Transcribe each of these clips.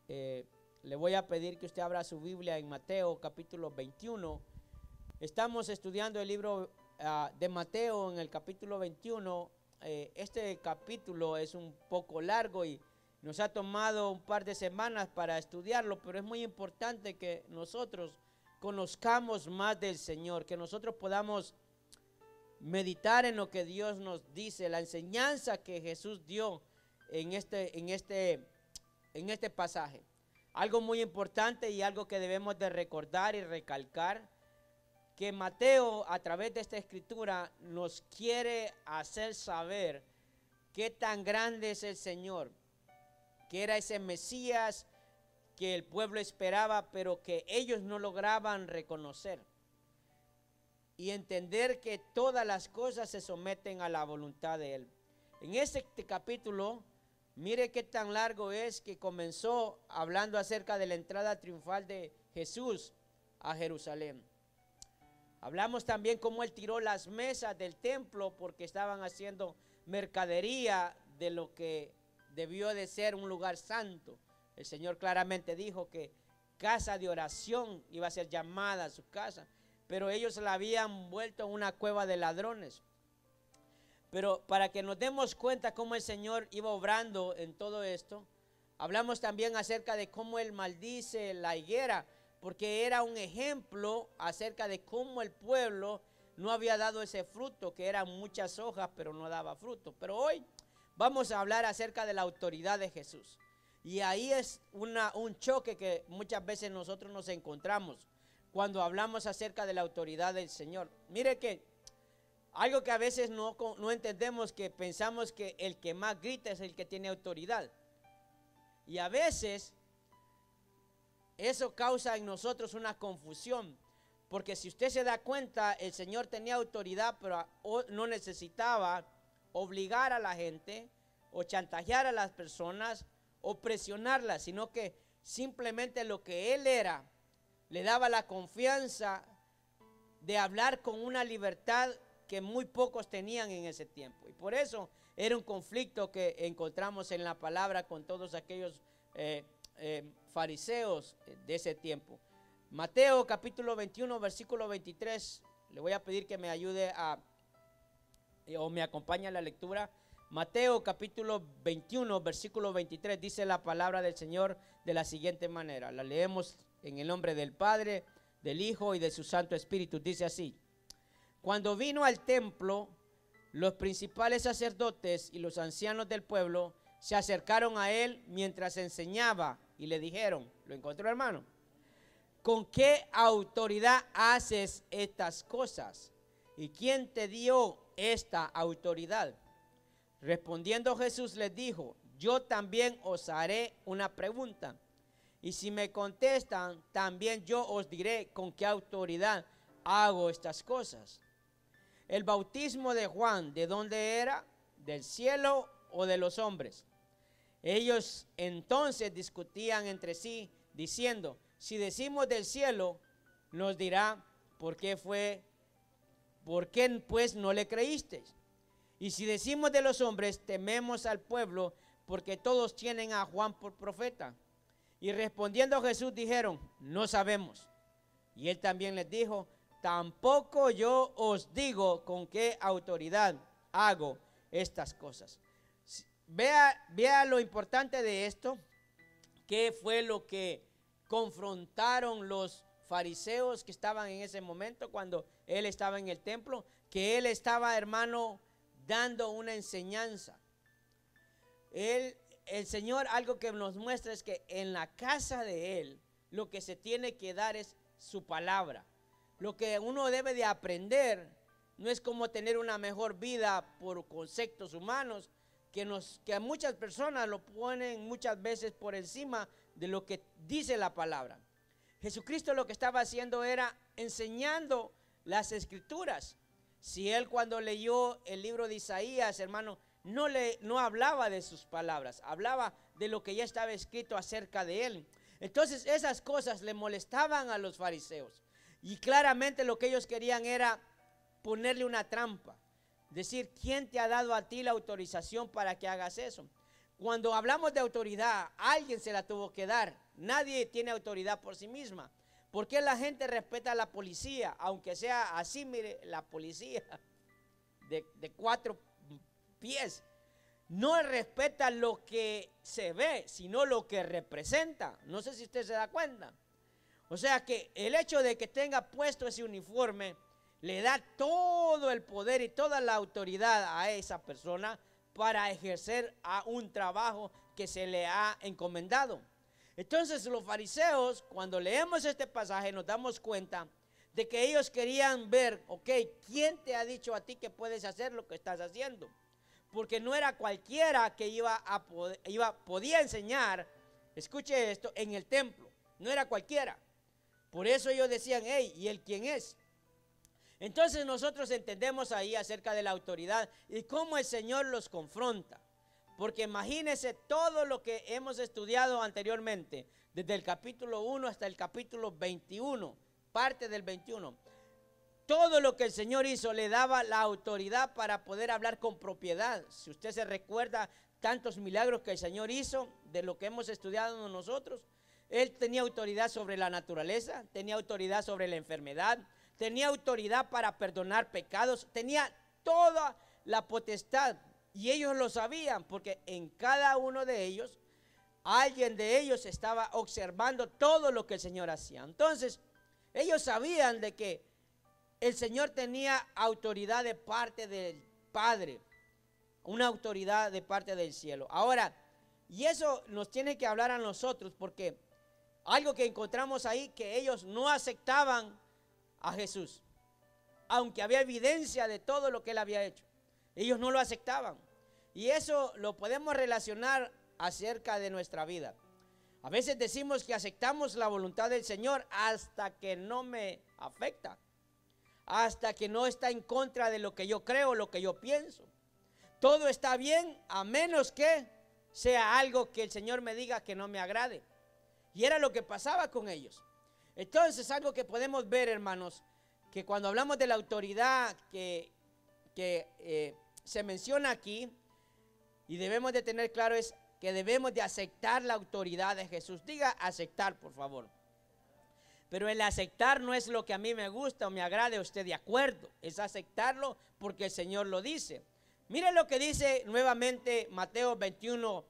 Le voy a pedir que usted abra su Biblia en Mateo capítulo 21. Estamos estudiando el libro de Mateo en el capítulo 21. Este capítulo es un poco largo y nos ha tomado un par de semanas para estudiarlo, pero es muy importante que nosotros conozcamos más del Señor, que nosotros podamos meditar en lo que Dios nos dice, la enseñanza que Jesús dio en este pasaje. Algo muy importante y algo que debemos de recordar y recalcar, que Mateo a través de esta escritura nos quiere hacer saber qué tan grande es el Señor, que era ese Mesías que el pueblo esperaba, pero que ellos no lograban reconocer. Y entender que todas las cosas se someten a la voluntad de Él. En este capítulo, mire qué tan largo es, que comenzó hablando acerca de la entrada triunfal de Jesús a Jerusalén. Hablamos también cómo Él tiró las mesas del templo porque estaban haciendo mercadería de lo que debió de ser un lugar santo. El Señor claramente dijo que casa de oración iba a ser llamada a su casa, pero ellos la habían vuelto una cueva de ladrones. Pero para que nos demos cuenta cómo el Señor iba obrando en todo esto, hablamos también acerca de cómo Él maldice la higuera, porque era un ejemplo acerca de cómo el pueblo no había dado ese fruto, que eran muchas hojas, pero no daba fruto. Pero hoy vamos a hablar acerca de la autoridad de Jesús. Y ahí es un choque que muchas veces nosotros nos encontramos cuando hablamos acerca de la autoridad del Señor. Mire que algo que a veces no entendemos, que pensamos que el que más grita es el que tiene autoridad. Y a veces eso causa en nosotros una confusión, porque si usted se da cuenta, el Señor tenía autoridad, pero no necesitaba obligar a la gente o chantajear a las personas o presionarlas, sino que simplemente lo que Él era le daba la confianza de hablar con una libertad que muy pocos tenían en ese tiempo. Y por eso era un conflicto que encontramos en la palabra con todos aquellos fariseos de ese tiempo. Mateo capítulo 21 versículo 23. Le voy a pedir que me ayude o me acompañe a la lectura. Mateo capítulo 21 versículo 23 dice la palabra del Señor de la siguiente manera. La leemos en el nombre del Padre, del Hijo y de su Santo Espíritu. Dice así: cuando vino al templo, los principales sacerdotes y los ancianos del pueblo se acercaron a él mientras enseñaba y le dijeron, ¿lo encontró, hermano? ¿Con qué autoridad haces estas cosas? ¿Y quién te dio esta autoridad? Respondiendo Jesús les dijo, yo también os haré una pregunta, y si me contestan, también yo os diré con qué autoridad hago estas cosas. El bautismo de Juan, ¿de dónde era? ¿Del cielo o de los hombres? Ellos entonces discutían entre sí, diciendo, si decimos del cielo, nos dirá, ¿por qué pues no le creísteis? Y si decimos de los hombres, tememos al pueblo, porque todos tienen a Juan por profeta. Y respondiendo Jesús dijeron, no sabemos. Y él también les dijo, tampoco yo os digo con qué autoridad hago estas cosas. Vea lo importante de esto, qué fue lo que confrontaron los fariseos que estaban en ese momento cuando él estaba en el templo, que él estaba, hermano, dando una enseñanza. El Señor, algo que nos muestra es que en la casa de Él lo que se tiene que dar es su palabra. Lo que uno debe de aprender no es como tener una mejor vida por conceptos humanos, que a muchas personas lo ponen muchas veces por encima de lo que dice la palabra. Jesucristo lo que estaba haciendo era enseñando las escrituras. Si Él, cuando leyó el libro de Isaías, hermano, no hablaba de sus palabras, hablaba de lo que ya estaba escrito acerca de Él. Entonces esas cosas le molestaban a los fariseos, y claramente lo que ellos querían era ponerle una trampa, decir, ¿quién te ha dado a ti la autorización para que hagas eso? Cuando hablamos de autoridad, alguien se la tuvo que dar. Nadie tiene autoridad por sí misma. ¿Por qué la gente respeta a la policía? Aunque sea así, mire, la policía de 4 pies. No respeta lo que se ve, sino lo que representa. No sé si usted se da cuenta. O sea que el hecho de que tenga puesto ese uniforme le da todo el poder y toda la autoridad a esa persona para ejercer a un trabajo que se le ha encomendado. Entonces los fariseos, cuando leemos este pasaje, nos damos cuenta de que ellos querían ver, ok, ¿quién te ha dicho a ti que puedes hacer lo que estás haciendo? Porque no era cualquiera que podía enseñar, escuche esto, en el templo. No era cualquiera. Por eso ellos decían, hey, ¿y él quién es? Entonces nosotros entendemos ahí acerca de la autoridad y cómo el Señor los confronta. Porque imagínense todo lo que hemos estudiado anteriormente, desde el capítulo 1 hasta el capítulo 21, parte del 21. Todo lo que el Señor hizo le daba la autoridad para poder hablar con propiedad. Si usted se recuerda tantos milagros que el Señor hizo, de lo que hemos estudiado nosotros, Él tenía autoridad sobre la naturaleza, tenía autoridad sobre la enfermedad, tenía autoridad para perdonar pecados, tenía toda la potestad. Y ellos lo sabían porque en cada uno de ellos, alguien de ellos estaba observando todo lo que el Señor hacía. Entonces, ellos sabían de que el Señor tenía autoridad de parte del Padre, una autoridad de parte del cielo. Ahora, y eso nos tiene que hablar a nosotros porque algo que encontramos ahí, que ellos no aceptaban a Jesús, aunque había evidencia de todo lo que Él había hecho. Ellos no lo aceptaban. Y eso lo podemos relacionar acerca de nuestra vida. A veces decimos que aceptamos la voluntad del Señor hasta que no me afecta, hasta que no está en contra de lo que yo creo, lo que yo pienso. Todo está bien a menos que sea algo que el Señor me diga que no me agrade. Y era lo que pasaba con ellos. Entonces, algo que podemos ver, hermanos, que cuando hablamos de la autoridad que se menciona aquí, y debemos de tener claro, es que debemos de aceptar la autoridad de Jesús. Diga aceptar, por favor. Pero el aceptar no es lo que a mí me gusta o me agrade o esté de acuerdo. Es aceptarlo porque el Señor lo dice. Mire lo que dice nuevamente Mateo 21,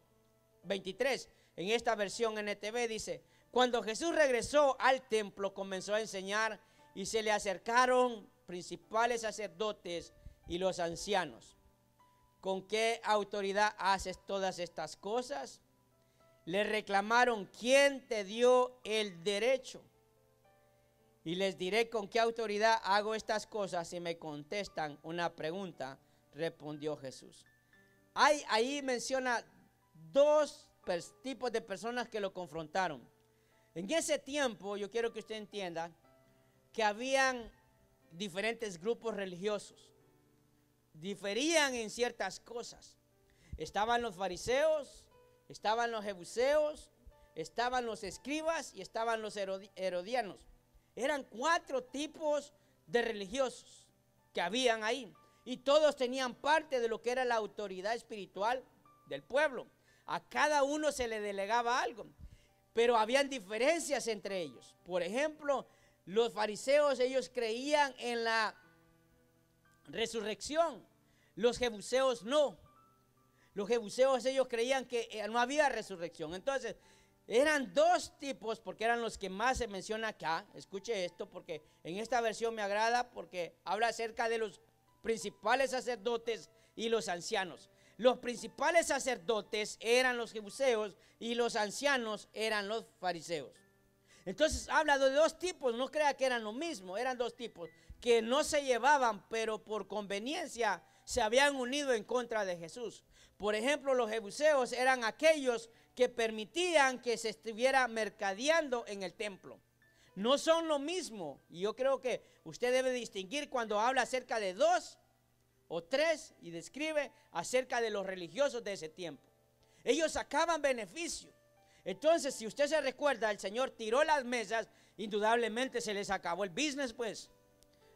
23. En esta versión NTV dice: cuando Jesús regresó al templo, comenzó a enseñar y se le acercaron principales sacerdotes y los ancianos. ¿Con qué autoridad haces todas estas cosas? Le reclamaron: ¿quién te dio el derecho? Y les diré con qué autoridad hago estas cosas si me contestan una pregunta, respondió Jesús. Ahí menciona dos tipos de personas que lo confrontaron. En ese tiempo, yo quiero que usted entienda que habían diferentes grupos religiosos. Diferían en ciertas cosas. Estaban los fariseos, estaban los jebuseos, estaban los escribas y estaban los herodianos. Eran 4 tipos de religiosos que habían ahí. Y todos tenían parte de lo que era la autoridad espiritual del pueblo. A cada uno se le delegaba algo. Pero habían diferencias entre ellos. Por ejemplo, los fariseos, ellos creían en la resurrección. Los jebuseos no. Los jebuseos, ellos creían que no había resurrección. Entonces, eran 2 tipos, porque eran los que más se menciona acá. Escuche esto, porque en esta versión me agrada, porque habla acerca de los principales sacerdotes y los ancianos. Los principales sacerdotes eran los jebuseos y los ancianos eran los fariseos. Entonces habla de 2 tipos, no crea que eran lo mismo, eran 2 tipos que no se llevaban, pero por conveniencia se habían unido en contra de Jesús. Por ejemplo, los jebuseos eran aquellos que permitían que se estuviera mercadeando en el templo. No son lo mismo, y yo creo que usted debe distinguir cuando habla acerca de 2 o 3 y describe acerca de los religiosos de ese tiempo. Ellos sacaban beneficio. Entonces, si usted se recuerda, el Señor tiró las mesas, indudablemente se les acabó el business, pues.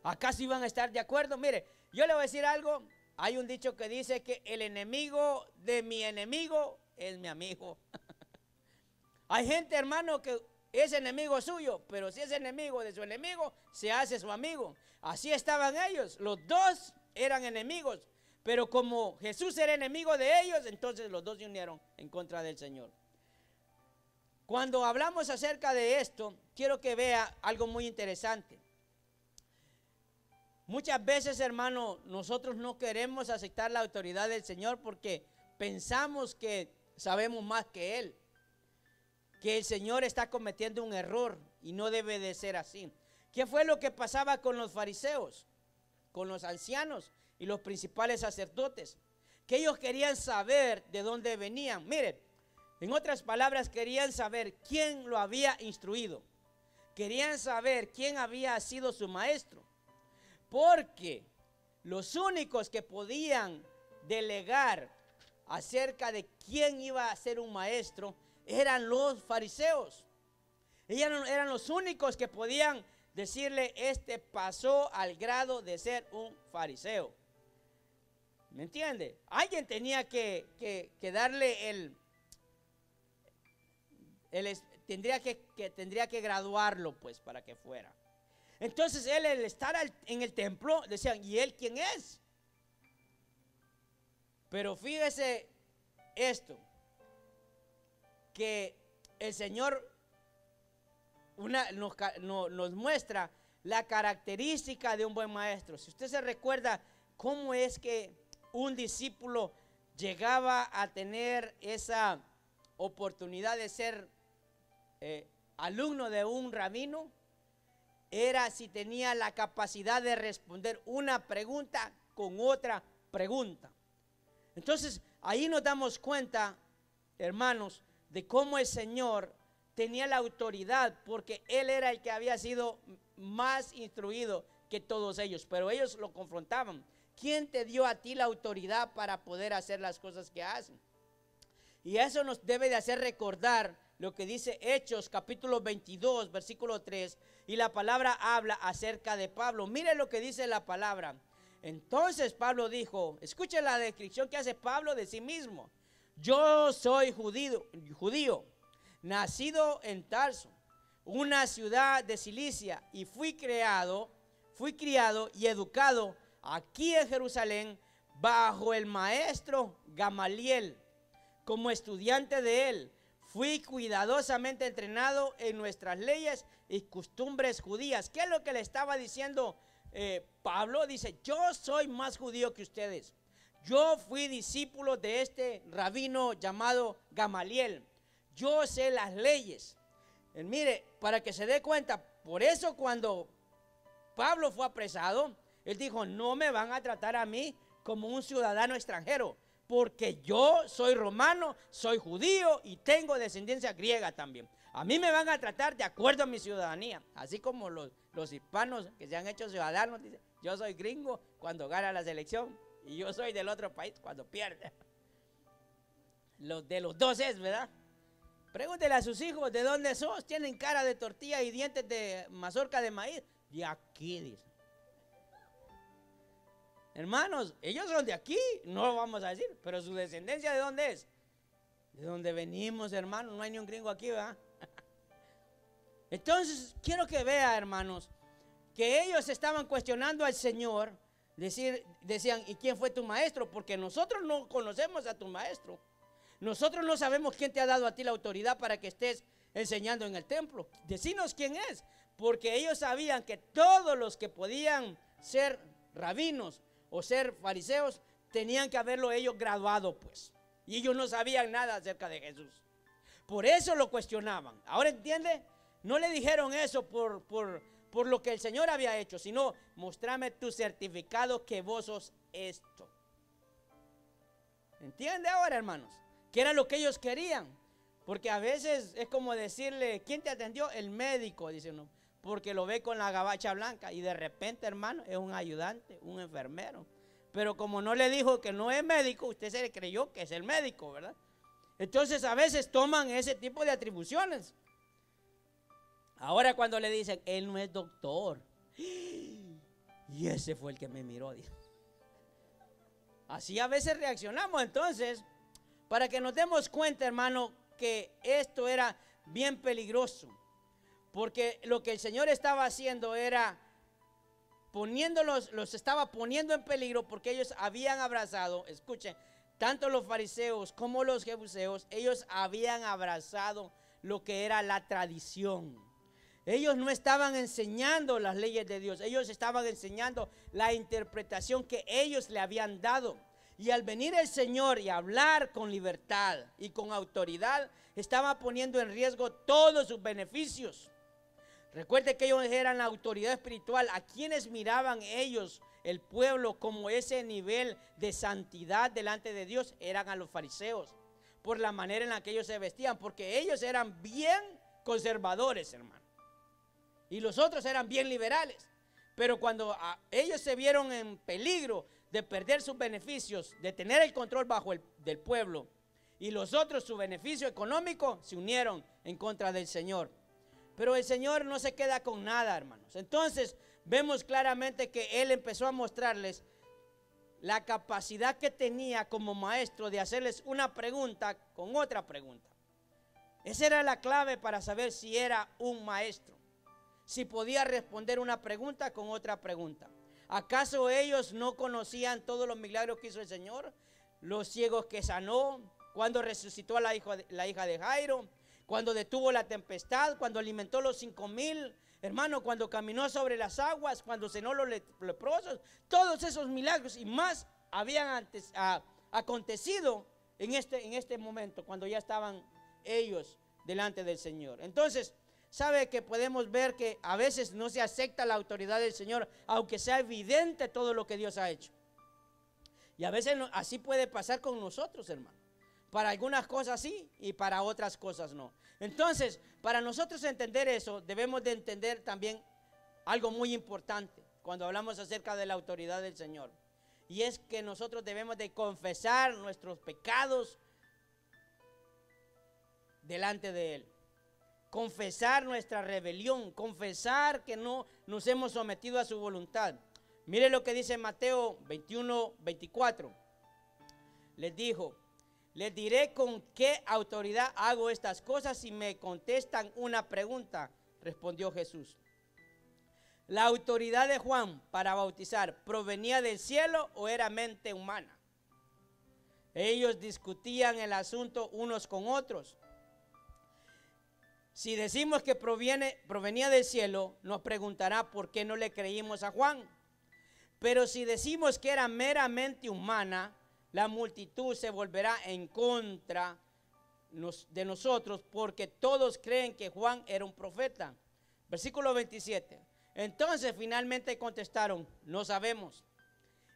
¿Acaso iban a estar de acuerdo? Mire, yo le voy a decir algo. Hay un dicho que dice que el enemigo de mi enemigo es mi amigo. Hay gente, hermano, que es enemigo suyo, pero si es enemigo de su enemigo, se hace su amigo. Así estaban ellos, los dos eran enemigos, pero como Jesús era enemigo de ellos, entonces los dos se unieron en contra del Señor. Cuando hablamos acerca de esto, quiero que vea algo muy interesante. Muchas veces, hermano, nosotros no queremos aceptar la autoridad del Señor porque pensamos que sabemos más que Él, que el Señor está cometiendo un error y no debe de ser así. ¿Qué fue lo que pasaba con los fariseos, con los ancianos y los principales sacerdotes? Que ellos querían saber de dónde venían. Miren, en otras palabras, querían saber quién lo había instruido. Querían saber quién había sido su maestro. Porque los únicos que podían delegar acerca de quién iba a ser un maestro eran los fariseos. Ellos eran los únicos que podían decirle, este pasó al grado de ser un fariseo. ¿Me entiende? Alguien tenía que darle tendría que graduarlo, pues, para que fuera. Entonces él, al estar en el templo, decían, ¿y él quién es? Pero fíjese esto, que el Señor nos muestra la característica de un buen maestro. Si usted se recuerda cómo es que un discípulo llegaba a tener esa oportunidad de ser alumno de un rabino, era si tenía la capacidad de responder una pregunta con otra pregunta. Entonces, ahí nos damos cuenta, hermanos, de cómo el Señor tenía la autoridad, porque Él era el que había sido más instruido que todos ellos, pero ellos lo confrontaban. ¿Quién te dio a ti la autoridad para poder hacer las cosas que hacen? Y eso nos debe de hacer recordar lo que dice Hechos capítulo 22, versículo 3, y la palabra habla acerca de Pablo. Mire lo que dice la palabra. Entonces Pablo dijo, escuche la descripción que hace Pablo de sí mismo. Yo soy judío, nacido en Tarso, una ciudad de Cilicia, y fui criado y educado aquí en Jerusalén bajo el maestro Gamaliel. Como estudiante de él, fui cuidadosamente entrenado en nuestras leyes y costumbres judías. ¿Qué es lo que le estaba diciendo Pablo? Dice, yo soy más judío que ustedes. Yo fui discípulo de este rabino llamado Gamaliel. Yo sé las leyes. Mire, para que se dé cuenta, por eso cuando Pablo fue apresado, él dijo, no me van a tratar a mí como un ciudadano extranjero, porque yo soy romano, soy judío y tengo descendencia griega también. A mí me van a tratar de acuerdo a mi ciudadanía, así como los hispanos que se han hecho ciudadanos, dicen, yo soy gringo cuando gana la selección y yo soy del otro país cuando pierde. De los dos es, ¿verdad? Pregúntele a sus hijos, ¿de dónde sos? Tienen cara de tortilla y dientes de mazorca de maíz. De aquí, dice. Hermanos, ellos son de aquí, no lo vamos a decir, pero su descendencia, ¿de dónde es? De donde venimos, hermanos, no hay ni un gringo aquí, ¿verdad? Entonces, quiero que vea, hermanos, que ellos estaban cuestionando al Señor, decían, ¿y quién fue tu maestro? Porque nosotros no conocemos a tu maestro. Nosotros no sabemos quién te ha dado a ti la autoridad para que estés enseñando en el templo. Decinos quién es, porque ellos sabían que todos los que podían ser rabinos o ser fariseos, tenían que haberlo ellos graduado, pues. Y ellos no sabían nada acerca de Jesús. Por eso lo cuestionaban. ¿Ahora entiende? No le dijeron eso por lo que el Señor había hecho, sino, mostrame tu certificado que vos sos esto. ¿Entiende ahora, hermanos? Que era lo que ellos querían. Porque a veces es como decirle, ¿quién te atendió? El médico, dice uno. Porque lo ve con la gabacha blanca y de repente, hermano, es un ayudante, un enfermero. Pero como no le dijo que no es médico, usted se le creyó que es el médico, ¿verdad? Entonces a veces toman ese tipo de atribuciones. Ahora cuando le dicen, él no es doctor. Y ese fue el que me miró, dijo. Así a veces reaccionamos. Entonces, para que nos demos cuenta, hermano, que esto era bien peligroso. Porque lo que el Señor estaba haciendo era los estaba poniendo en peligro, porque ellos habían abrazado, escuchen, tanto los fariseos como los jebuseos, ellos habían abrazado lo que era la tradición. Ellos no estaban enseñando las leyes de Dios, ellos estaban enseñando la interpretación que ellos le habían dado. Y al venir el Señor y hablar con libertad y con autoridad, estaba poniendo en riesgo todos sus beneficios. Recuerde que ellos eran la autoridad espiritual. A quienes miraban ellos, el pueblo, como ese nivel de santidad delante de Dios, eran a los fariseos, por la manera en la que ellos se vestían, porque ellos eran bien conservadores, hermano, y los otros eran bien liberales. Pero cuando ellos se vieron en peligro de perder sus beneficios, de tener el control del pueblo, y los otros su beneficio económico, se unieron en contra del Señor. Pero el Señor no se queda con nada, hermanos. Entonces vemos claramente que Él empezó a mostrarles la capacidad que tenía como maestro de hacerles una pregunta con otra pregunta. Esa era la clave para saber si era un maestro, si podía responder una pregunta con otra pregunta. ¿Acaso ellos no conocían todos los milagros que hizo el Señor? Los ciegos que sanó, cuando resucitó a la hija de Jairo, cuando detuvo la tempestad, cuando alimentó los 5,000, hermano, cuando caminó sobre las aguas, cuando sanó los leprosos. Todos esos milagros y más habían acontecido en este momento, cuando ya estaban ellos delante del Señor. Entonces, sabe que podemos ver que a veces no se acepta la autoridad del Señor, aunque sea evidente todo lo que Dios ha hecho. Y a veces así puede pasar con nosotros, hermano. Para algunas cosas sí y para otras cosas no. Entonces, para nosotros entender eso, debemos de entender también algo muy importante cuando hablamos acerca de la autoridad del Señor. Y es que nosotros debemos de confesar nuestros pecados delante de Él. Confesar nuestra rebelión, confesar que no nos hemos sometido a su voluntad. Mire lo que dice Mateo 21:24. Les dijo: les diré con qué autoridad hago estas cosas si me contestan una pregunta. Respondió Jesús: ¿la autoridad de Juan para bautizar provenía del cielo o era mente humana? Ellos discutían el asunto unos con otros. Si decimos que provenía del cielo, nos preguntará por qué no le creímos a Juan. Pero si decimos que era meramente humana, la multitud se volverá en contra de nosotros, porque todos creen que Juan era un profeta. Versículo 27. Entonces finalmente contestaron: no sabemos.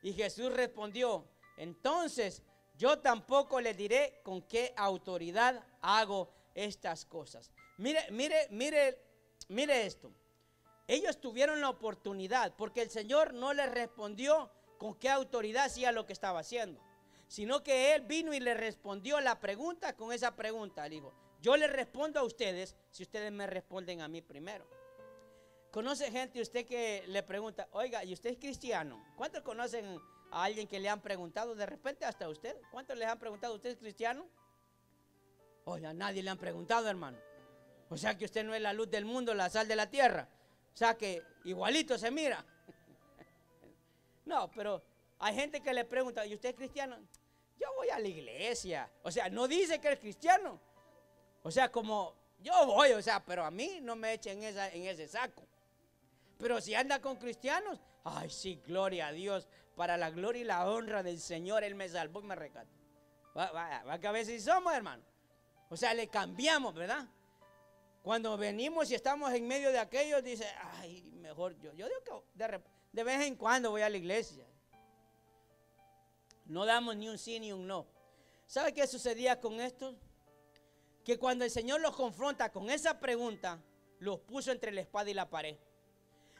Y Jesús respondió: entonces yo tampoco les diré con qué autoridad hago estas cosas. Mire esto. Ellos tuvieron la oportunidad, porque el Señor no les respondió con qué autoridad hacía lo que estaba haciendo, sino que Él vino y le respondió la pregunta con esa pregunta. Le dijo: yo les respondo a ustedes si ustedes me responden a mí primero. ¿Conoce gente usted que le pregunta: oiga, ¿y usted es cristiano? ¿Cuántos conocen a alguien que le han preguntado? De repente hasta a usted. ¿Cuántos les han preguntado: ¿usted es cristiano? Oiga, a nadie le han preguntado, hermano. O sea que usted no es la luz del mundo, la sal de la tierra. O sea que igualito se mira. No, pero hay gente que le pregunta: ¿y usted es cristiano? Yo voy a la iglesia. O sea, no dice que es cristiano. O sea, como yo voy, o sea, pero a mí no me echen en ese saco. Pero si anda con cristianos, ay sí, gloria a Dios. Para la gloria y la honra del Señor, Él me salvó y me rescató. Va que a veces somos, hermano. O sea, le cambiamos, ¿verdad? Cuando venimos y estamos en medio de aquello, dice: ay, mejor yo digo que de vez en cuando voy a la iglesia. No damos ni un sí ni un no. ¿Sabe qué sucedía con esto? Que cuando el Señor los confronta con esa pregunta, los puso entre la espada y la pared.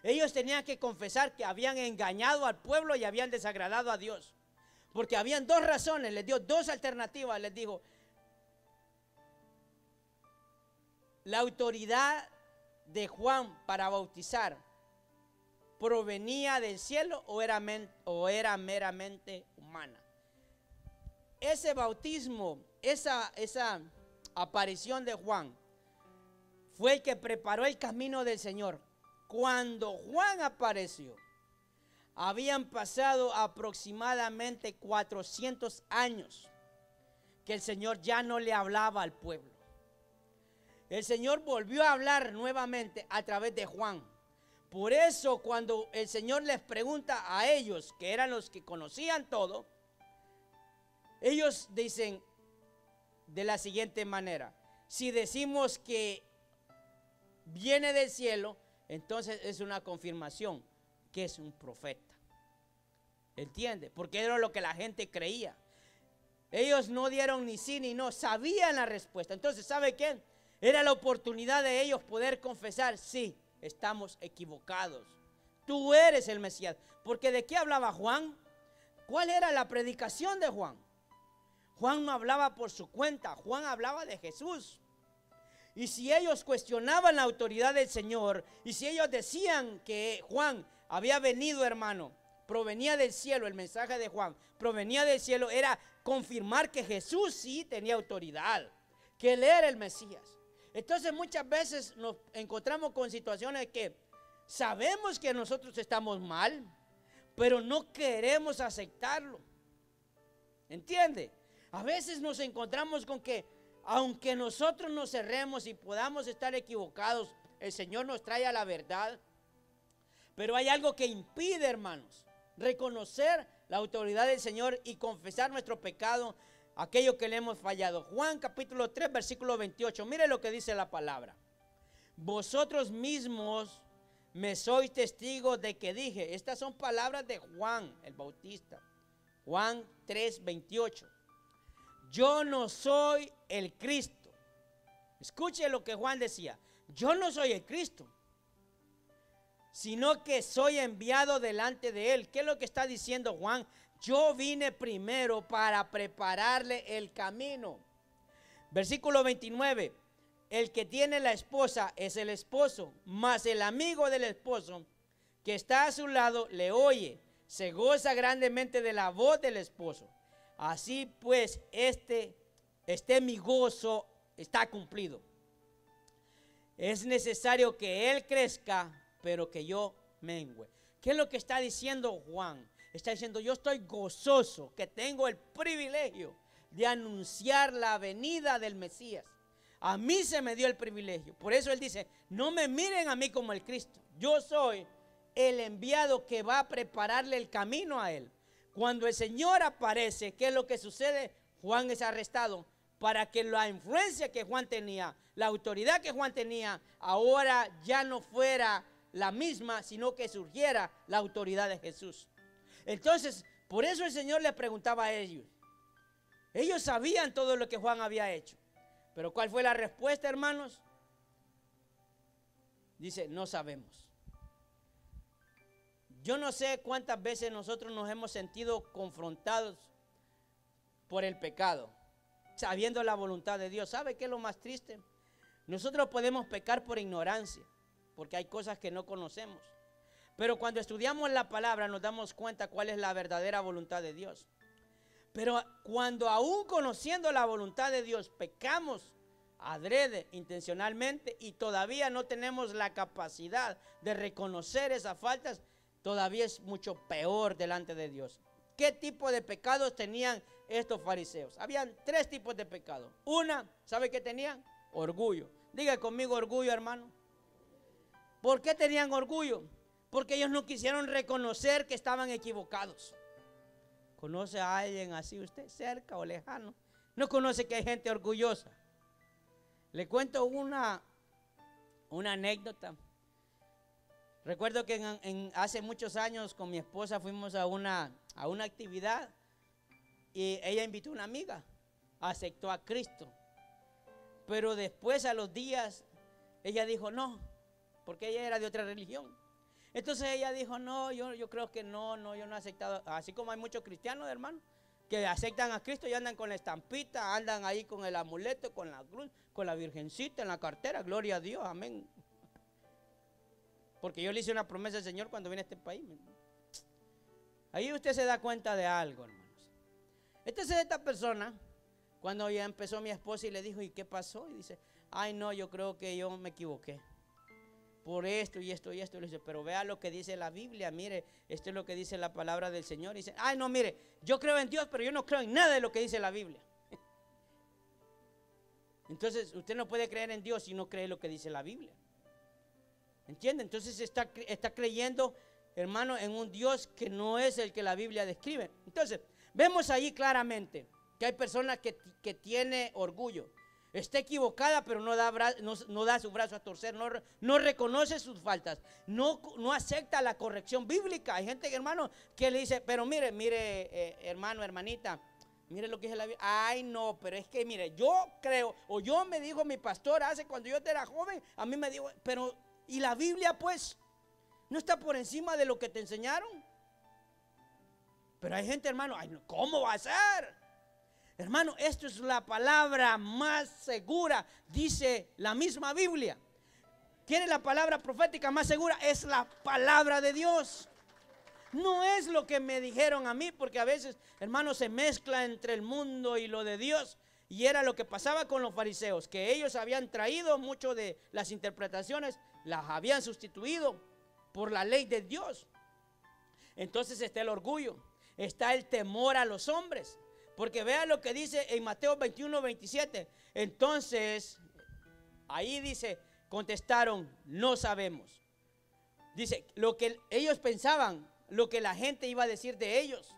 Ellos tenían que confesar que habían engañado al pueblo y habían desagradado a Dios. Porque habían dos razones, les dio dos alternativas, les dijo: la autoridad de Juan para bautizar provenía del cielo o era meramente humana. Ese bautismo esa aparición de Juan fue el que preparó el camino del Señor. Cuando Juan apareció, habían pasado aproximadamente 400 años que el Señor ya no le hablaba al pueblo. El Señor volvió a hablar nuevamente a través de Juan. Por eso cuando el Señor les pregunta a ellos, que eran los que conocían todo, ellos dicen de la siguiente manera: si decimos que viene del cielo, entonces es una confirmación que es un profeta. ¿Entiende? Porque era lo que la gente creía. Ellos no dieron ni sí ni no, sabían la respuesta. Entonces, ¿sabe qué? Era la oportunidad de ellos poder confesar: sí, estamos equivocados, tú eres el Mesías. Porque ¿de qué hablaba Juan? ¿Cuál era la predicación de Juan? Juan no hablaba por su cuenta, Juan hablaba de Jesús. Y si ellos cuestionaban la autoridad del Señor, y si ellos decían que Juan había venido, hermano, provenía del cielo, el mensaje de Juan provenía del cielo, era confirmar que Jesús sí tenía autoridad, que Él era el Mesías. Entonces muchas veces nos encontramos con situaciones que sabemos que nosotros estamos mal, pero no queremos aceptarlo. ¿Entiende? A veces nos encontramos con que aunque nosotros nos cerremos y podamos estar equivocados, el Señor nos trae a la verdad. Pero hay algo que impide, hermanos, reconocer la autoridad del Señor y confesar nuestro pecado, aquello que le hemos fallado. Juan capítulo 3, versículo 28. Mire lo que dice la palabra: vosotros mismos me sois testigos de que dije. Estas son palabras de Juan el Bautista. Juan 3, 28. Yo no soy el Cristo. Escuche lo que Juan decía: yo no soy el Cristo, sino que soy enviado delante de Él. ¿Qué es lo que está diciendo Juan? Yo vine primero para prepararle el camino. Versículo 29. El que tiene la esposa es el esposo, mas el amigo del esposo que está a su lado le oye, se goza grandemente de la voz del esposo. Así pues, mi gozo está cumplido. Es necesario que Él crezca, pero que yo mengüe. ¿Qué es lo que está diciendo Juan? Está diciendo: yo estoy gozoso, que tengo el privilegio de anunciar la venida del Mesías. A mí se me dio el privilegio. Por eso él dice: no me miren a mí como el Cristo. Yo soy el enviado que va a prepararle el camino a Él. Cuando el Señor aparece, ¿qué es lo que sucede? Juan es arrestado para que la influencia que Juan tenía, la autoridad que Juan tenía, ahora ya no fuera la misma, sino que surgiera la autoridad de Jesús. Entonces, por eso el Señor le preguntaba a ellos. Ellos sabían todo lo que Juan había hecho. Pero ¿cuál fue la respuesta, hermanos? Dice: no sabemos. Yo no sé cuántas veces nosotros nos hemos sentido confrontados por el pecado, sabiendo la voluntad de Dios. ¿Sabe qué es lo más triste? Nosotros podemos pecar por ignorancia, porque hay cosas que no conocemos. Pero cuando estudiamos la palabra nos damos cuenta cuál es la verdadera voluntad de Dios. Pero cuando aún conociendo la voluntad de Dios pecamos adrede, intencionalmente, y todavía no tenemos la capacidad de reconocer esas faltas, todavía es mucho peor delante de Dios. ¿Qué tipo de pecados tenían estos fariseos? Habían tres tipos de pecados. Una, ¿sabe qué tenían? Orgullo. Diga conmigo: orgullo, hermano. ¿Por qué tenían orgullo? Porque ellos no quisieron reconocer que estaban equivocados. ¿Conoce a alguien así usted, cerca o lejano? ¿No conoce que hay gente orgullosa? Le cuento una anécdota. Recuerdo que hace muchos años con mi esposa fuimos a una actividad y ella invitó a una amiga, aceptó a Cristo. Pero después, a los días, ella dijo no, porque ella era de otra religión. Entonces ella dijo: no, yo creo que no, yo no he aceptado. Así como hay muchos cristianos, hermano, que aceptan a Cristo y andan con la estampita, andan ahí con el amuleto, con la cruz, con la virgencita en la cartera. Gloria a Dios, amén. Porque yo le hice una promesa al Señor cuando vine a este país. Ahí usted se da cuenta de algo, hermanos. Entonces esta persona Cuando ya empezó mi esposa y le dijo, ¿y qué pasó? Y dice, ay no, yo creo que yo me equivoqué por esto y esto y esto. Le dice, pero vea lo que dice la Biblia, mire, esto es lo que dice la palabra del Señor. Y dice, ay no, mire, yo creo en Dios, pero yo no creo en nada de lo que dice la Biblia. Entonces usted no puede creer en Dios si no cree lo que dice la Biblia. ¿Entiende? Entonces está creyendo, hermano, en un Dios que no es el que la Biblia describe. Entonces vemos ahí claramente que hay personas que tiene orgullo. Está equivocada, pero no da su brazo a torcer, no reconoce sus faltas, no acepta la corrección bíblica. Hay gente, hermano, que le dice, pero mire, hermano, hermanita, mire lo que dice la Biblia. Ay, no, pero es que mire, yo creo, o yo me dijo mi pastor hace cuando yo era joven, a mí me dijo, pero, ¿y la Biblia pues? ¿No está por encima de lo que te enseñaron? Pero hay gente, hermano, ay, ¿cómo va a ser? Hermano, esto es la palabra más segura, dice la misma Biblia. ¿Quiere la palabra profética más segura? Es la palabra de Dios. No es lo que me dijeron a mí, porque a veces, hermano, se mezcla entre el mundo y lo de Dios. Y era lo que pasaba con los fariseos, que ellos habían traído mucho de las interpretaciones, las habían sustituido por la ley de Dios. Entonces está el orgullo, está el temor a los hombres. Porque vea lo que dice en Mateo 21, 27. Entonces, ahí dice, contestaron, no sabemos. Dice, lo que ellos pensaban, lo que la gente iba a decir de ellos.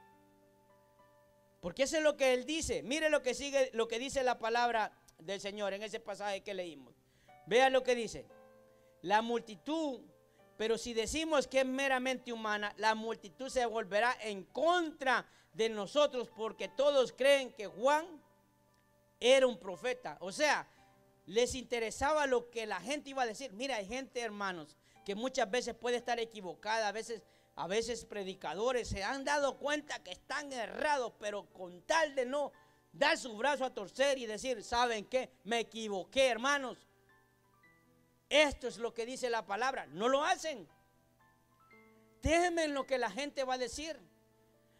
Porque eso es lo que él dice. Mire lo que sigue, lo que dice la palabra del Señor en ese pasaje que leímos. Vea lo que dice. La multitud, pero si decimos que es meramente humana, la multitud se volverá en contra de nosotros, porque todos creen que Juan era un profeta. O sea, les interesaba lo que la gente iba a decir. Mira, hay gente, hermanos, que muchas veces puede estar equivocada, a veces predicadores se han dado cuenta que están errados, pero con tal de no dar su brazo a torcer y decir, ¿saben qué? Me equivoqué, hermanos. Esto es lo que dice la palabra. No lo hacen. Temen lo que la gente va a decir.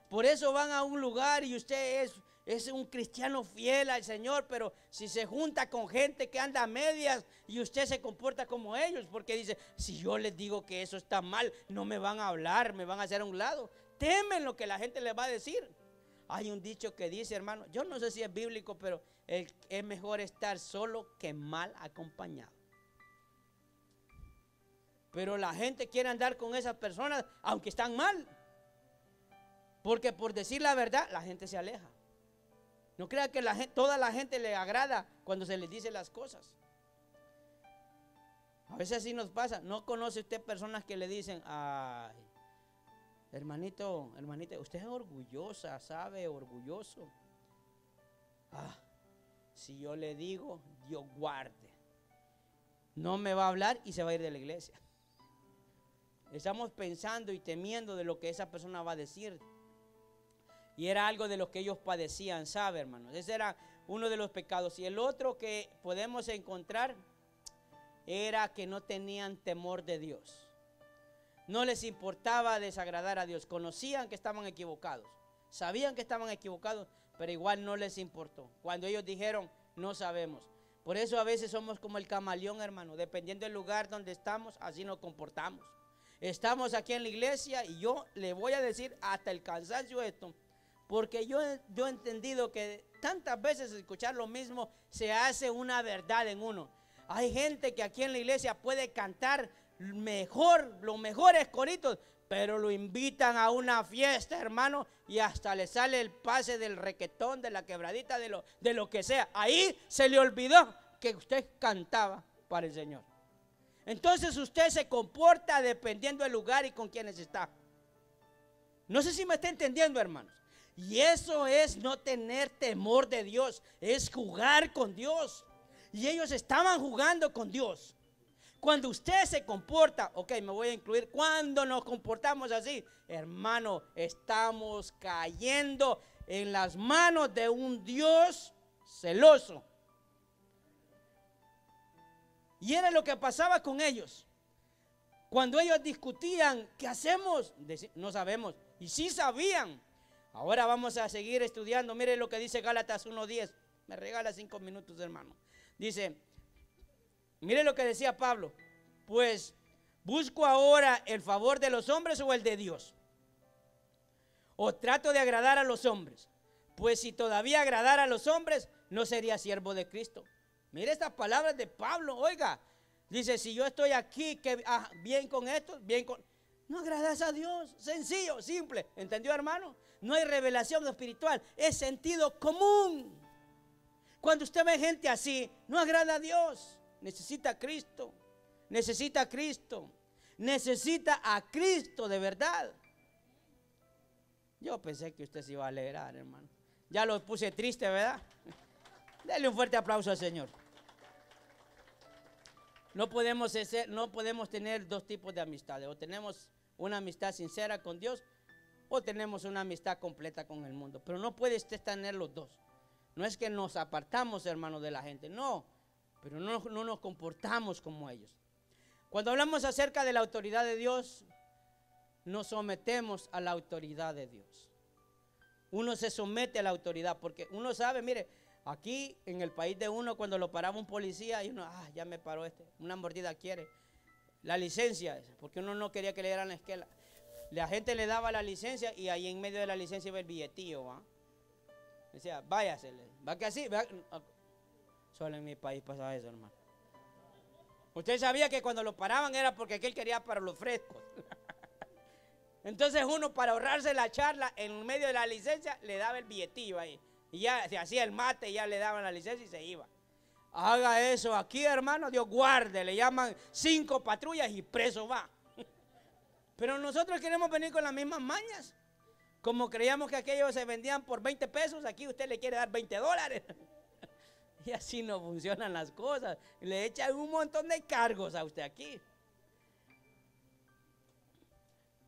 Por eso van a un lugar y usted es un cristiano fiel al Señor, pero si se junta con gente que anda a medias y usted se comporta como ellos, porque dice, si yo les digo que eso está mal, no me van a hablar, me van a hacer a un lado. Temen lo que la gente les va a decir. Hay un dicho que dice, hermano, yo no sé si es bíblico, pero es mejor estar solo que mal acompañado. Pero la gente quiere andar con esas personas aunque están mal. Porque por decir la verdad, la gente se aleja. No crea que toda la gente le agrada cuando se les dice las cosas. A veces así nos pasa. ¿No conoce usted personas que le dicen, ay, hermanito, hermanita, usted es orgullosa, sabe, orgulloso? Ah, si yo le digo, Dios guarde, no me va a hablar y se va a ir de la iglesia. Estamos pensando y temiendo de lo que esa persona va a decir. Y era algo de lo que ellos padecían, ¿sabe, hermanos? Ese era uno de los pecados. Y el otro que podemos encontrar era que no tenían temor de Dios. No les importaba desagradar a Dios. Conocían que estaban equivocados. Sabían que estaban equivocados, pero igual no les importó. Cuando ellos dijeron, no sabemos. Por eso a veces somos como el camaleón, hermano. Dependiendo del lugar donde estamos, así nos comportamos. Estamos aquí en la iglesia y yo le voy a decir hasta el cansancio esto. Porque yo he entendido que tantas veces escuchar lo mismo se hace una verdad en uno. Hay gente que aquí en la iglesia puede cantar mejor, los mejores coritos, pero lo invitan a una fiesta, hermano, y hasta le sale el pase del requetón, de la quebradita, de lo que sea. Ahí se le olvidó que usted cantaba para el Señor. Entonces usted se comporta dependiendo del lugar y con quienes está. No sé si me está entendiendo, hermanos. Y eso es no tener temor de Dios, es jugar con Dios. Y ellos estaban jugando con Dios. Cuando usted se comporta, ok, me voy a incluir, cuando nos comportamos así, hermano, estamos cayendo en las manos de un Dios celoso. Y era lo que pasaba con ellos. Cuando ellos discutían, ¿qué hacemos? No sabemos. Y sí sabían. Ahora vamos a seguir estudiando. Mire lo que dice Gálatas 1:10. Me regala 5 minutos, hermano. Dice, mire lo que decía Pablo. Pues, ¿busco ahora el favor de los hombres o el de Dios? ¿O trato de agradar a los hombres? Pues si todavía agradara a los hombres, no sería siervo de Cristo. Mire estas palabras de Pablo, oiga. Dice, si yo estoy aquí, que bien con esto, bien con... No agradas a Dios, sencillo, simple. ¿Entendió, hermano? No hay revelación espiritual, es sentido común. Cuando usted ve gente así, no agrada a Dios. Necesita a Cristo, necesita a Cristo, necesita a Cristo de verdad. Yo pensé que usted se iba a alegrar, hermano. Ya lo puse triste, ¿verdad? Dele un fuerte aplauso al Señor. No podemos tener dos tipos de amistades. O tenemos una amistad sincera con Dios, o tenemos una amistad completa con el mundo. Pero no puede usted tener los dos. No es que nos apartamos, hermano, de la gente. No, pero no nos comportamos como ellos. Cuando hablamos acerca de la autoridad de Dios, nos sometemos a la autoridad de Dios. Uno se somete a la autoridad porque uno sabe, mire, aquí en el país de uno, cuando lo paraba un policía y uno, ya me paró una mordida quiere. La licencia, porque uno no quería que le dieran la esquela. La gente le daba la licencia y ahí en medio de la licencia iba el billetillo, ¿va? Decía, váyase, va que así, va. Solo en mi país pasaba eso, hermano. Usted sabía que cuando lo paraban era porque aquel quería para los frescos. Entonces uno, para ahorrarse la charla en medio de la licencia, le daba el billetillo ahí. Y ya se hacía el mate y ya le daban la licencia y se iba. Haga eso aquí, hermano, Dios guarde. Le llaman 5 patrullas y preso va. Pero nosotros queremos venir con las mismas mañas. Como creíamos que aquellos se vendían por 20 pesos, aquí usted le quiere dar $20. Y así no funcionan las cosas. Le echan un montón de cargos a usted aquí.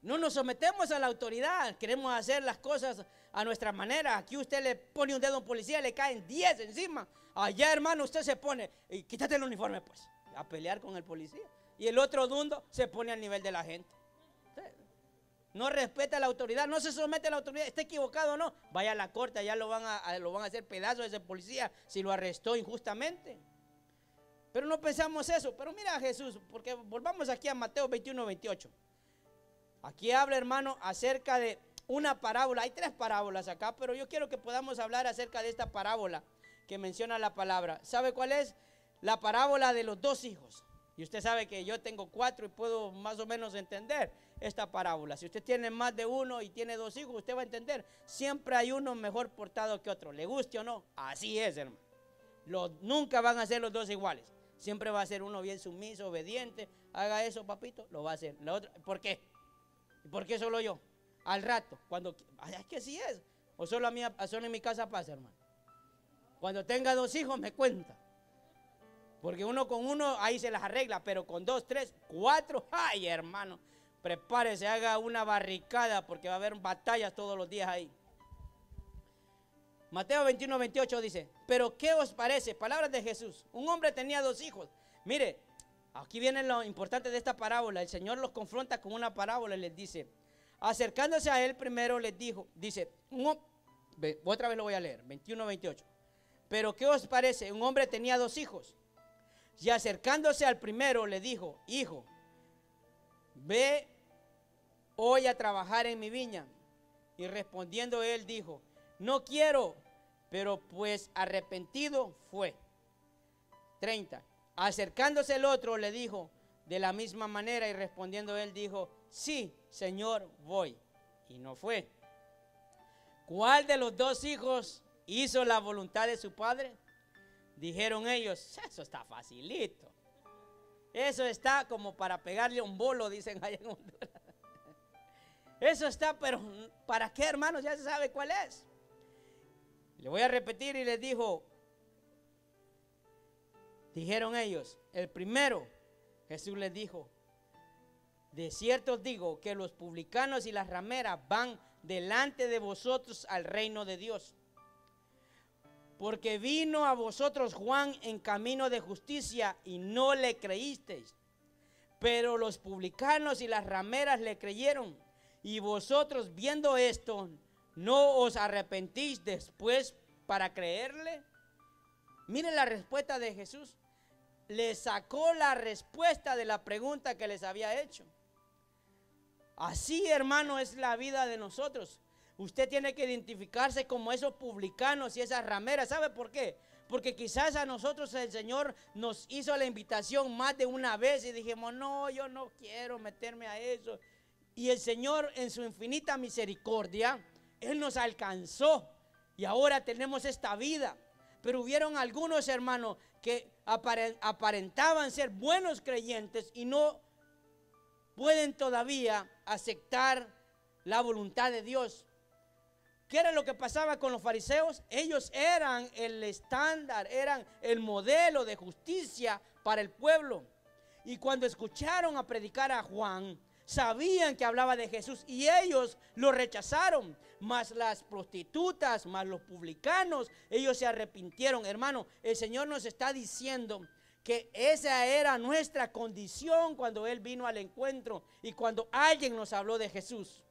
No nos sometemos a la autoridad, queremos hacer las cosas a nuestra manera. Aquí usted le pone un dedo a un policía, le caen 10 encima. Allá, hermano, usted se pone, y quítate el uniforme pues, a pelear con el policía. Y el otro dundo se pone al nivel de la gente. No respeta la autoridad, no se somete a la autoridad, está equivocado o no. Vaya a la corte, allá lo van a hacer pedazos ese policía si lo arrestó injustamente. Pero no pensamos eso. Pero mira a Jesús, porque volvamos aquí a Mateo 21-28. Aquí habla, hermano, acerca de una parábola. Hay 3 parábolas acá, pero yo quiero que podamos hablar acerca de esta parábola que menciona la palabra. ¿Sabe cuál es? La parábola de los 2 hijos. Y usted sabe que yo tengo 4 y puedo más o menos entender esta parábola. Si usted tiene más de uno y tiene 2 hijos, usted va a entender. Siempre hay uno mejor portado que otro, le guste o no. Así es, hermano. Nunca van a ser los 2 iguales. Siempre va a ser uno bien sumiso, obediente. Haga eso, papito, lo va a hacer. La otra, ¿por qué? ¿Y por qué solo yo? Al rato, cuando... Es que así es. O solo en mi casa pasa, hermano. Cuando tenga 2 hijos me cuenta. Porque uno con uno ahí se las arregla, pero con 2, 3, 4, ¡ay, hermano! Prepárese, haga una barricada porque va a haber batallas todos los días ahí. Mateo 21-28 dice, pero ¿qué os parece? Palabras de Jesús. Un hombre tenía 2 hijos. Mire, aquí viene lo importante de esta parábola. El Señor los confronta con una parábola y les dice, acercándose a él primero les dijo, dice, otra vez lo voy a leer, 21-28. Pero ¿qué os parece? Un hombre tenía 2 hijos. Y acercándose al primero le dijo, hijo, ve hoy a trabajar en mi viña. Y respondiendo él dijo, no quiero, pero pues arrepentido fue. 30. Acercándose el otro le dijo de la misma manera y respondiendo él dijo, sí, Señor, voy. Y no fue. ¿Cuál de los 2 hijos hizo la voluntad de su padre? Dijeron ellos, eso está facilito. Eso está como para pegarle un bolo, dicen allá en Honduras. Eso está, pero ¿para qué, hermanos? Ya se sabe cuál es. Le voy a repetir y les dijo, dijeron ellos, el primero. Jesús les dijo, de cierto os digo que los publicanos y las rameras van delante de vosotros al reino de Dios. Porque vino a vosotros Juan en camino de justicia y no le creísteis. Pero los publicanos y las rameras le creyeron. Y vosotros viendo esto, ¿no os arrepentís después para creerle? Miren la respuesta de Jesús. Le sacó la respuesta de la pregunta que les había hecho. Así, hermano, es la vida de nosotros. Usted tiene que identificarse como esos publicanos y esas rameras. ¿Sabe por qué? Porque quizás a nosotros el Señor nos hizo la invitación más de una vez y dijimos, no, yo no quiero meterme a eso. Y el Señor, en su infinita misericordia, Él nos alcanzó y ahora tenemos esta vida. Pero hubieron algunos, hermanos, que aparentaban ser buenos creyentes y no pueden todavía aceptar la voluntad de Dios. ¿Qué era lo que pasaba con los fariseos? Ellos eran el estándar, eran el modelo de justicia para el pueblo. Y cuando escucharon a predicar a Juan, sabían que hablaba de Jesús y ellos lo rechazaron. Mas las prostitutas, más los publicanos, ellos se arrepintieron. Hermano, el Señor nos está diciendo que esa era nuestra condición cuando Él vino al encuentro y cuando alguien nos habló de Jesús.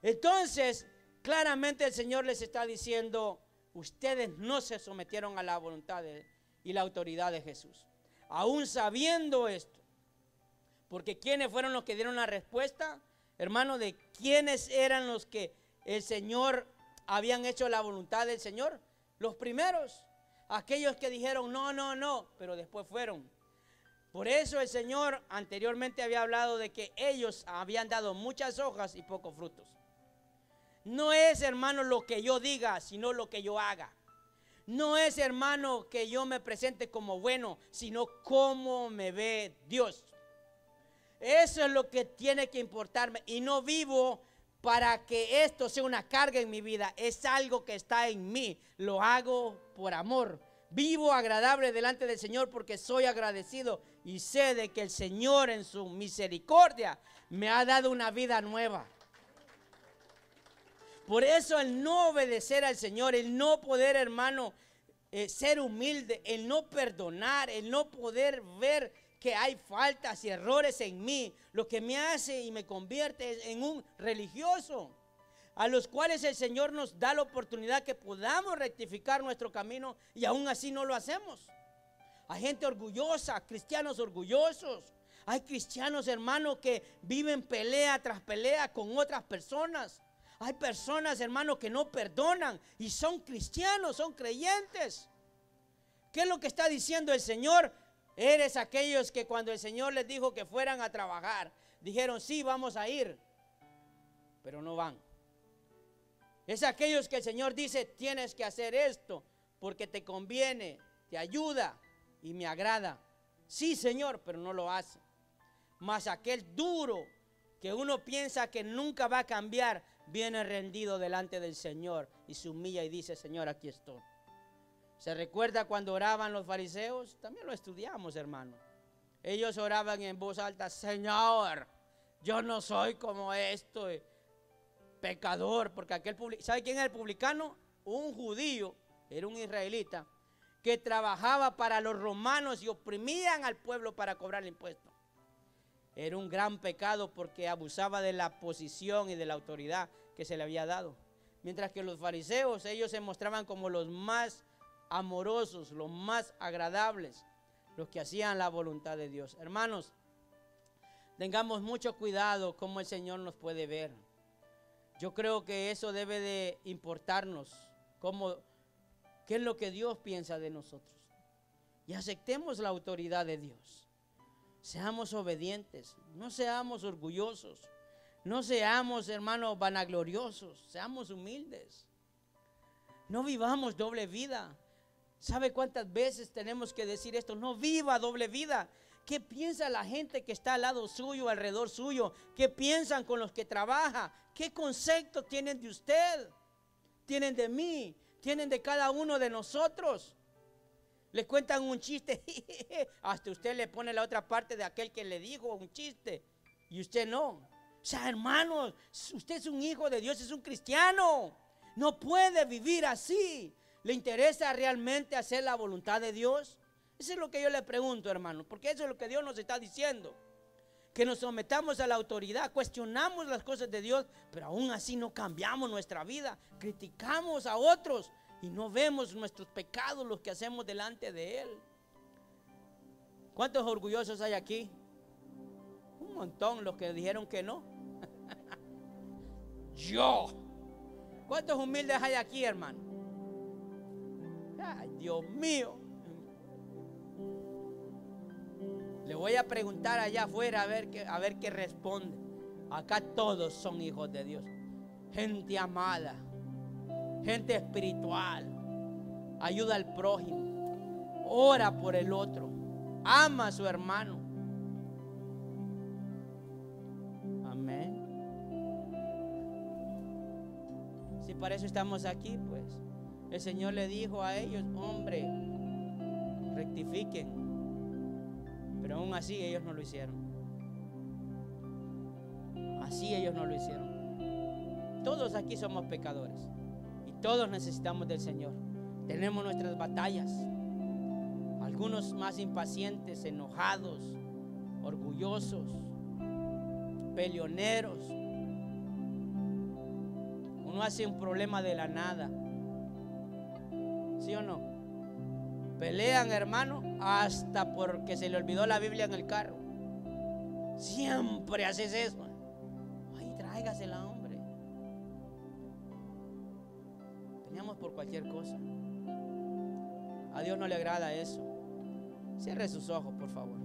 Entonces, claramente el Señor les está diciendo, ustedes no se sometieron a la voluntad y la autoridad de Jesús. Aún sabiendo esto, porque ¿quiénes fueron los que dieron la respuesta? Hermano, ¿de quiénes eran los que el Señor habían hecho la voluntad del Señor? Los primeros, aquellos que dijeron no, pero después fueron. Por eso el Señor anteriormente había hablado de que ellos habían dado muchas hojas y pocos frutos. No es, hermano, lo que yo diga, sino lo que yo haga. No es, hermano, que yo me presente como bueno, sino cómo me ve Dios. Eso es lo que tiene que importarme. Y no vivo para que esto sea una carga en mi vida. Es algo que está en mí. Lo hago por amor. Vivo agradable delante del Señor porque soy agradecido. Y sé de que el Señor en su misericordia me ha dado una vida nueva. Por eso el no obedecer al Señor, el no poder, hermano, ser humilde, el no perdonar, el no poder ver que hay faltas y errores en mí, lo que me hace y me convierte en un religioso, a los cuales el Señor nos da la oportunidad que podamos rectificar nuestro camino y aún así no lo hacemos. Hay gente orgullosa, cristianos orgullosos. Hay cristianos, hermanos, que viven pelea tras pelea con otras personas. Hay personas, hermanos, que no perdonan y son cristianos, son creyentes. ¿Qué es lo que está diciendo el Señor? Eres aquellos que cuando el Señor les dijo que fueran a trabajar, dijeron sí, vamos a ir, pero no van. Es aquellos que el Señor dice, tienes que hacer esto porque te conviene, te ayuda y me agrada. Sí, Señor, pero no lo hace. Mas aquel duro que uno piensa que nunca va a cambiar, viene rendido delante del Señor y se humilla y dice, Señor, aquí estoy. ¿Se recuerda cuando oraban los fariseos? También lo estudiamos, hermano. Ellos oraban en voz alta, Señor, yo no soy como esto, pecador, porque ¿sabe quién es el publicano? Un judío, era un israelita, que trabajaba para los romanos y oprimían al pueblo para cobrar el impuesto. Era un gran pecado porque abusaba de la posición y de la autoridad que se le había dado. Mientras que los fariseos, ellos se mostraban como los más amorosos, los más agradables, los que hacían la voluntad de Dios. Hermanos, tengamos mucho cuidado cómo el Señor nos puede ver. Yo creo que eso debe de importarnos, qué es lo que Dios piensa de nosotros. Y aceptemos la autoridad de Dios. Seamos obedientes, no seamos orgullosos, no seamos, hermanos, vanagloriosos, seamos humildes. No vivamos doble vida. ¿Sabe cuántas veces tenemos que decir esto? No viva doble vida. ¿Qué piensa la gente que está al lado suyo, alrededor suyo? ¿Qué piensan con los que trabaja? ¿Qué concepto tienen de usted? ¿Tienen de mí? ¿Tienen de cada uno de nosotros? Le cuentan un chiste, hasta usted le pone la otra parte de aquel que le dijo un chiste y usted no. O sea, hermanos, usted es un hijo de Dios, es un cristiano. No puede vivir así. ¿Le interesa realmente hacer la voluntad de Dios? Eso es lo que yo le pregunto, hermano, porque eso es lo que Dios nos está diciendo. Que nos sometamos a la autoridad, cuestionamos las cosas de Dios, pero aún así no cambiamos nuestra vida, criticamos a otros y no vemos nuestros pecados, los que hacemos delante de Él. ¿Cuántos orgullosos hay aquí? Un montón, los que dijeron que no. Yo. ¿Cuántos humildes hay aquí, hermano? Ay, Dios mío. Le voy a preguntar allá afuera a ver qué responde. Acá todos son hijos de Dios. Gente amada, gente espiritual, ayuda al prójimo, ora por el otro, ama a su hermano. Amén. Si para eso estamos aquí, pues el Señor le dijo a ellos: hombre, rectifiquen. Pero aún así ellos no lo hicieron. Así ellos no lo hicieron. Todos aquí somos pecadores y todos necesitamos del Señor. Tenemos nuestras batallas. Algunos más impacientes, enojados, orgullosos, peleoneros. Uno hace un problema de la nada. ¿Sí o no? Pelean, hermano, hasta porque se le olvidó la Biblia en el carro. Siempre haces eso. Ay, tráigasela, hombre. Peleamos por cualquier cosa. A Dios no le agrada eso. Cierre sus ojos, por favor.